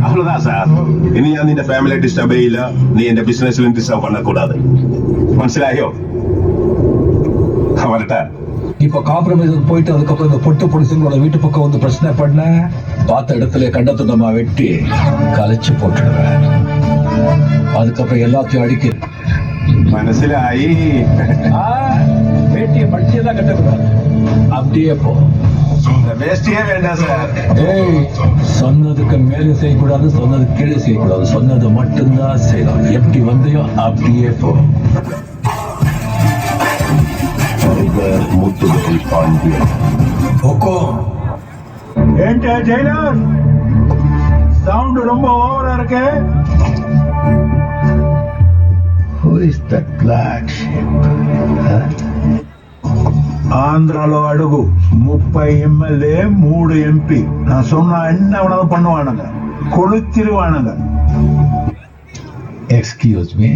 அவ்வளவுதான் சார். இனி ഞാൻ നിന്റെ ഫാമിലി ഡിസ്റ്റർബ് ചെയ്യില്ല, നീ എന്റെ ബിസിനസ്സിലും ഡിസ്റ്റർബ് பண்ணக்கூடாது. മനസ്സിലായോ? வரட்டா? இப்ப காம்ப்ரமைஸ் போயிட்டு அதுக்கப்புறம் இந்த பொட்டு பொடிசுங்களோட வீட்டு பக்கம் வந்து பிரச்சனை பண்ண பார்த்த இடத்துல கண்டத்துண்டமா வெட்டி கலைச்சு போட்டுடுவேன். அதுக்கப்புறம் எல்லாத்தையும் அடிக்க മനസ്സിലായി. வேட்டியை படிச்செல்லாம் கட்டக்கூடாது, அப்படியே போ. வேஸ்டியே வேண்டாம் சார். ஏய், சொன்னதுக்கு மேலே செய்யக்கூடாது, சொன்னது கீழே செய்யக்கூடாது, சொன்னது மட்டும்தான் செய்யலாம். எப்படி வந்தையோ அப்படியே போ. முத்துவேல் பாண்டியன். ஏன்டா ஜெயிலர், சவுண்ட் ரொம்ப ஓவரா இருக்கு. Who is that black sheep? ஆந்திராలో అడుగు 30 எம்எல்ஏ 3 எம்பி. நான் சொன்னா என்ன வேணாலும் பண்ணுவானுங்க, கொளுத்திருவானுங்க. எக்ஸ்கியூஸ் மீ,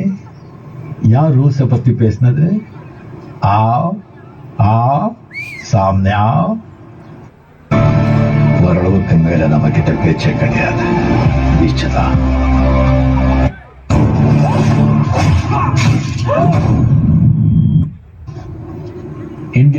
யார் ரூல்ஸை பத்தி பேசினது? ஆவ் ஆவ் சாம்னே ஆவ். ஓரளவுக்கு மேல நம்ம கிட்ட பேச்சே கிடையாது, வீச்சுதான். இந்தியா